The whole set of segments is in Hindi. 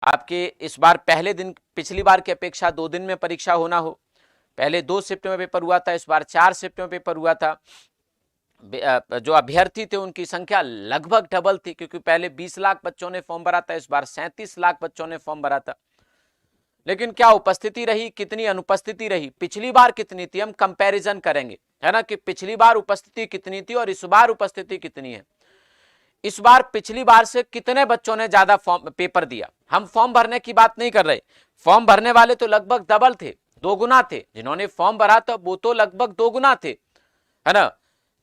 आपके इस बार पहले दिन पिछली बार की अपेक्षा 2 दिन में परीक्षा होना हो। पहले 2 शिफ्ट में पेपर हुआ था, इस बार 4 शिफ्ट में पेपर हुआ था। जो अभ्यर्थी थे उनकी संख्या लगभग डबल थी, क्योंकि पहले 20 लाख बच्चों ने फॉर्म भरा था, इस बार 37 लाख बच्चों ने फॉर्म भरा था। लेकिन क्या उपस्थिति रही, कितनी अनुपस्थिति रही, पिछली बार कितनी थी, हम कंपैरिजन करेंगे, है ना, कि पिछली बार उपस्थिति कितनी थी और इस बार उपस्थिति कितनी है। इस बार पिछली बार से कितने बच्चों ने ज्यादा फॉर्म पेपर दिया, हम फॉर्म भरने की बात नहीं कर रहे। फॉर्म भरने वाले तो लगभग डबल थे, 2 गुना थे, जिन्होंने फॉर्म भरा था वो तो लगभग 2 गुना थे, है ना।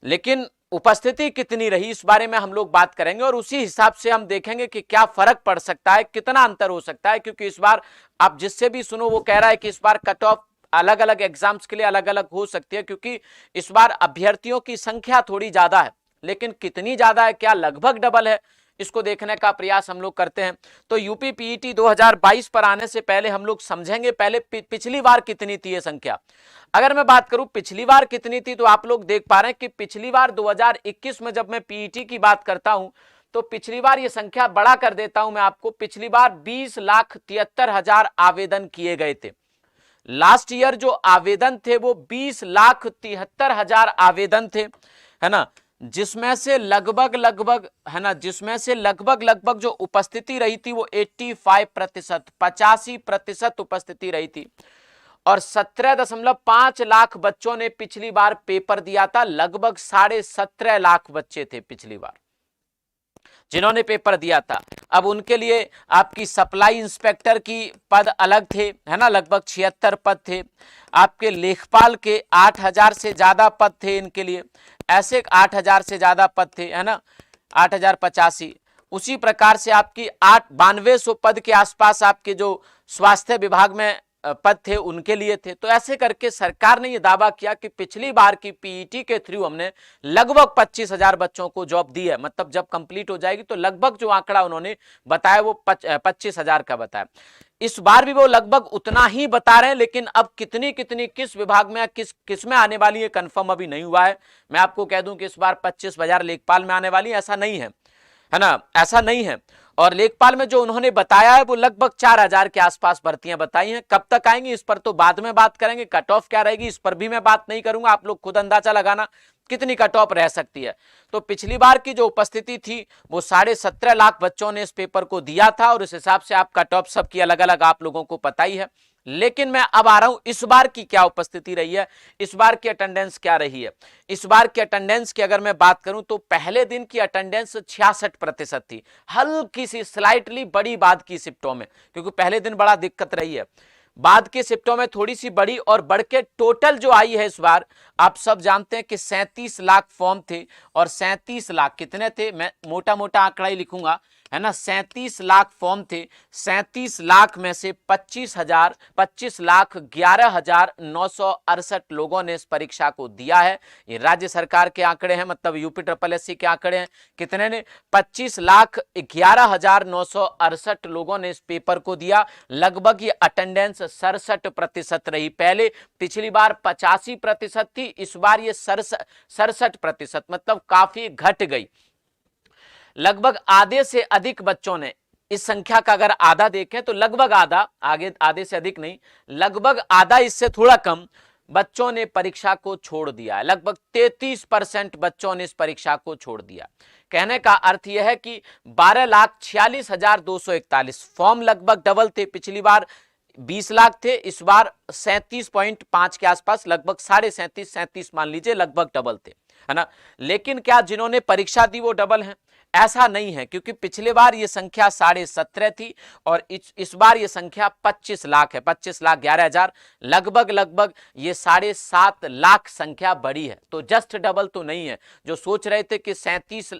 लेकिन उपस्थिति कितनी रही, इस बारे में हम लोग बात करेंगे और उसी हिसाब से हम देखेंगे कि क्या फर्क पड़ सकता है, कितना अंतर हो सकता है। क्योंकि इस बार आप जिससे भी सुनो वो कह रहा है कि इस बार कट ऑफ अलग अलग एग्जाम्स के लिए अलग अलग हो सकती है, क्योंकि इस बार अभ्यर्थियों की संख्या थोड़ी ज्यादा है, लेकिन कितनी ज्यादा है, क्या लगभग डबल है, इसको देखने का प्रयास हम लोग करते हैं। तो यूपी पीईटी 2022 पर आने से पहले हम लोग समझेंगे पहले पिछली बार कितनी थी ये संख्या। अगर मैं बात करूं पिछली बार कितनी थी, तो आप लोग देख पा रहे हैं कि पिछली बार 2021 में जब मैं पीईटी की बात करता हूं तो पिछली बार ये संख्या बड़ा कर देता हूं मैं आपको, पिछली बार 20,73,000 आवेदन किए गए थे। लास्ट ईयर जो आवेदन थे वो 20,73,000 आवेदन थे, है ना, जिसमें से लगभग है ना, जिसमें से लगभग जो उपस्थिति रही थी वो 85%, 85% उपस्थिति रही थी। और 17.5 लाख बच्चों ने पिछली बार पेपर दिया था, लगभग 17.5 लाख बच्चे थे पिछली बार जिन्होंने पेपर दिया था। अब उनके लिए आपकी सप्लाई इंस्पेक्टर की पद अलग थे, है ना, लगभग 76 पद थे। आपके लेखपाल के 8,000 से ज्यादा पद थे इनके लिए, ऐसे 8,000 से ज्यादा पद थे, है ना, 8,085। उसी प्रकार से आपकी 9200 पद के आसपास आपके जो स्वास्थ्य विभाग में पद थे उनके लिए थे। तो ऐसे करके सरकार ने यह दावा किया कि पिछली बार की पीईटी के थ्रू हमने लगभग 25,000 बच्चों को जॉब दी है, मतलब जब कंप्लीट हो जाएगी तो लगभग जो आंकड़ा उन्होंने बताया वो 25,000 का बताया। इस बार भी वो लगभग उतना ही बता रहे हैं, लेकिन अब कितनी किस विभाग में किस में आने वाली है कंफर्म अभी नहीं हुआ है। मैं आपको कह दूं कि इस बार 25,000 लेखपाल में आने वाली है, ऐसा नहीं है, है ना, ऐसा नहीं है। और लेखपाल में जो उन्होंने बताया है वो लगभग 4,000 के आसपास भर्तियां बताई हैं। कब तक आएंगी इस पर तो बाद में बात करेंगे, कट ऑफ क्या रहेगी इस पर भी मैं बात नहीं करूंगा, आप लोग खुद अंदाजा लगाना कितनी कट ऑफ रह सकती है। तो पिछली बार की जो उपस्थिति थी वो 17.5 लाख बच्चों ने इस पेपर को दिया था और इस हिसाब से आप कट ऑफ सबकी अलग अलग आप लोगों को पता ही है। लेकिन मैं अब आ रहा हूं इस बार की क्या उपस्थिति रही है, इस बार की अटेंडेंस क्या रही है। इस बार की अटेंडेंस की अगर मैं बात करूं तो पहले दिन की अटेंडेंस 66% थी, हल्की सी स्लाइटली बड़ी बाद की शिफ्टों में, क्योंकि पहले दिन बड़ा दिक्कत रही है, बाद के शिफ्टों में थोड़ी सी बड़ी और बढ़ के टोटल जो आई है इस बार आप सब जानते हैं कि 37 लाख फॉर्म थे। और 37 लाख कितने थे, मैं मोटा मोटा आंकड़ा ही लिखूंगा, है ना, 37 लाख फॉर्म थे। 37 लाख में से 25,11,968 लोगों ने इस परीक्षा को दिया है। ये राज्य सरकार के आंकड़े हैं, मतलब यूपी SSSC के आंकड़े हैं। कितने ने, 25,11,968 लोगों ने इस पेपर को दिया। लगभग ये अटेंडेंस 67% रही। पहले पिछली बार 85% थी, इस बार ये 67%, मतलब काफी घट गई। लगभग आधे से अधिक बच्चों ने, इस संख्या का अगर आधा देखें तो लगभग आधा, आगे आधे से अधिक नहीं, लगभग आधा इससे थोड़ा कम बच्चों ने परीक्षा को छोड़ दिया है। लगभग 33% बच्चों ने इस परीक्षा को छोड़ दिया। कहने का अर्थ यह है कि 12,46,241 फॉर्म लगभग डबल थे। पिछली बार 20 लाख थे, इस बार 37.5 के आसपास, लगभग 37.5 मान लीजिए, लगभग डबल थे, है ना। लेकिन क्या जिन्होंने परीक्षा दी वो डबल हैं? ऐसा नहीं है, क्योंकि पिछले बार ये संख्या 17.5 थी और इस बार ये संख्या 25 लाख है, 25,11,000, लगभग ये 7.5 लाख संख्या बढ़ी है। तो जस्ट डबल तो नहीं है। जो सोच रहे थे कि 37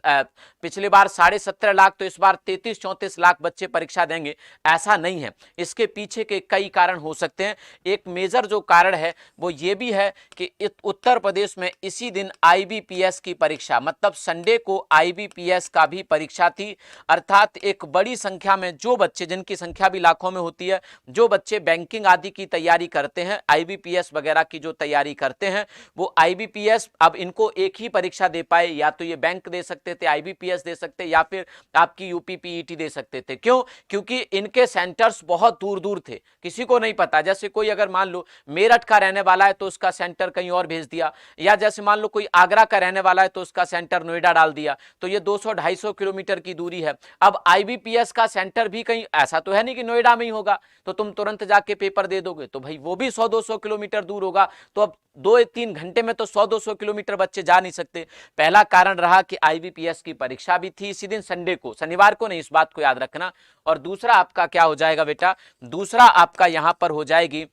पिछले बार 17.5 लाख तो इस बार 33-34 लाख बच्चे परीक्षा देंगे, ऐसा नहीं है। इसके पीछे के कई कारण हो सकते हैं। एक मेजर जो कारण है वो ये भी है कि उत्तर प्रदेश में इसी दिन IBPS की परीक्षा, मतलब संडे को IBPS का का भी परीक्षा थी। अर्थात एक बड़ी संख्या में जो बच्चे, जिनकी संख्या भी लाखों में होती है, जो बच्चे बैंकिंग आदि की तैयारी करते हैं, आईबीपीएस वगैरह की जो तैयारी करते हैं, वो आईबीपीएस अब इनको एक ही परीक्षा दे पाए, या तो ये बैंक दे सकते थे, आईबीपीएस दे सकते, या फिर आपकी यूपीपीईटी दे सकते थे। क्यों? क्योंकि इनके सेंटर्स बहुत दूर दूर थे, किसी को नहीं पता। जैसे कोई अगर मान लो मेरठ का रहने वाला है तो उसका सेंटर कहीं और भेज दिया, या जैसे मान लो कोई आगरा का रहने वाला है तो उसका सेंटर नोएडा डाल दिया, तो ये 200-250 किलोमीटर की दूरी है। अब आईबीपीएस का सेंटर भी कहीं ऐसा तो है नहीं कि नोएडा में ही होगा तो तुम तुरंत जाके पेपर दे दोगे, तो भाई वो भी 100-200 किलोमीटर दूर होगा। तो अब 2-3 घंटे में तो 100-200 किलोमीटर बच्चे जा नहीं सकते। पहला कारण रहा कि आईबीपीएस की परीक्षा भी थी इसी दिन, संडे को, शनिवार को नहीं, इस बात को याद रखना। और दूसरा आपका क्या हो जाएगा बेटा, दूसरा आपका यहां पर हो जाएगी,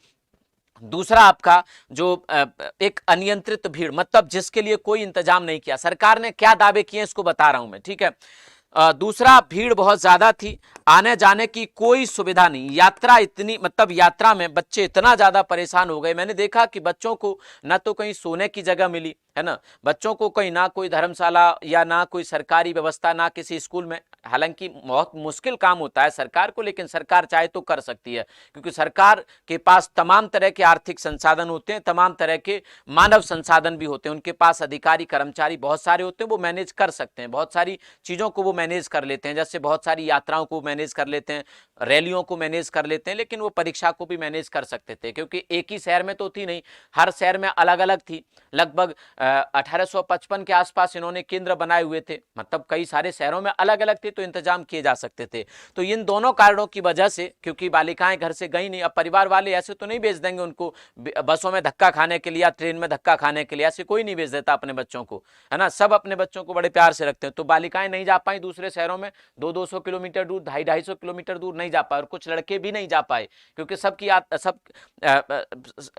दूसरा आपका जो एक अनियंत्रित भीड़, मतलब जिसके लिए कोई इंतजाम नहीं किया। सरकार ने क्या दावे किए इसको बता रहा हूं मैं, ठीक है। दूसरा, भीड़ बहुत ज्यादा थी, आने जाने की कोई सुविधा नहीं, यात्रा इतनी, मतलब यात्रा में बच्चे इतना ज्यादा परेशान हो गए। मैंने देखा कि बच्चों को ना तो कहीं सोने की जगह मिली, है ना, बच्चों को कहीं ना कोई धर्मशाला या ना कोई सरकारी व्यवस्था, ना किसी स्कूल में। हालांकि बहुत मुश्किल काम होता है सरकार को, लेकिन सरकार चाहे तो कर सकती है, क्योंकि सरकार के पास तमाम तरह के आर्थिक संसाधन होते हैं, तमाम तरह के मानव संसाधन भी होते हैं, उनके पास अधिकारी कर्मचारी बहुत सारे होते हैं, वो मैनेज कर सकते हैं, बहुत सारी चीजों को वो मैनेज कर लेते हैं, जैसे बहुत सारी यात्राओं को मैनेज कर लेते हैं, रैलियों को मैनेज कर लेते हैं, लेकिन वो परीक्षा को भी मैनेज कर सकते थे, क्योंकि एक ही शहर में तो थी नहीं, हर शहर में अलग अलग थी। लगभग 1855 के आसपास इन्होंने केंद्र बनाए हुए थे, मतलब कई सारे शहरों में अलग अलग थे, तो इंतजाम किए जा सकते थे। तो इन दोनों कारणों की वजह से, क्योंकि बालिकाएं घर से गई नहीं, अब परिवार वाले ऐसे तो नहीं भेज देंगे उनको बसों में धक्का खाने के लिए या ट्रेन में धक्का खाने के लिए, ऐसे कोई नहीं भेज देता अपने बच्चों को, है ना, सब अपने बच्चों को बड़े प्यार से रखते हैं। तो बालिकाएं नहीं जा पाई दूसरे शहरों में, 200-200 किलोमीटर दूर, 250-250 किलोमीटर दूर नहीं जा पाए, और कुछ लड़के भी नहीं जा पाए, क्योंकि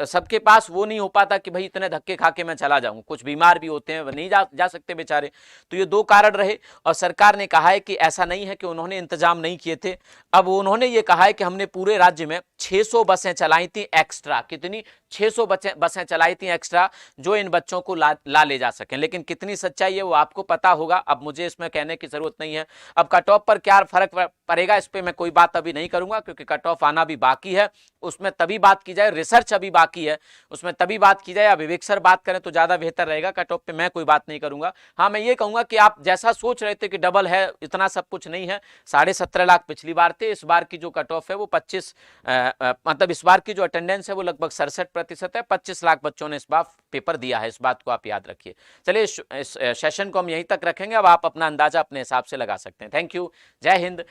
सबके पास वो नहीं हो पाता कि भाई इतने धक्के खा के मैं चला जाऊं, कुछ बीमार भी होते हैं, नहीं जा सकते बेचारे। तो ये दो कारण रहे, और सरकार ने कहा है कि ऐसा नहीं है कि उन्होंने इंतजाम नहीं किए थे। अब उन्होंने ये कहा है कि हमने पूरे राज्य में 600 बसें चलाई थी एक्स्ट्रा। कितनी? 600 बसें चलाई थी एक्स्ट्रा, जो इन बच्चों को ला ले जा सकें। लेकिन कितनी सच्चाई है वो आपको पता होगा, अब मुझे इसमें कहने की जरूरत नहीं है। अब कट ऑफ पर क्या फर्क पड़ेगा इस पर मैं कोई बात अभी नहीं करूंगा, क्योंकि कट ऑफ आना भी बाकी है, उसमें तभी बात की जाए, रिसर्च अभी बाकी है, उसमें तभी बात की जाए। अब विवेक सर बात करें तो ज्यादा बेहतर रहेगा, कट ऑफ पे मैं कोई बात नहीं करूंगा। हाँ, मैं ये कहूंगा कि आप जैसा सोच रहे थे कि डबल है, इतना सब कुछ नहीं है। 17.5 लाख पिछली बार थे, इस बार की जो कट ऑफ है वो 25, मतलब इस बार की जो अटेंडेंस है वो लगभग 67% है। 25 लाख बच्चों ने इस बार पेपर दिया है, इस बात को आप याद रखिए। चलिए, इस सेशन को हम यहीं तक रखेंगे, अब आप अपना अंदाजा अपने हिसाब से लगा सकते हैं। थैंक यू, जय हिंद।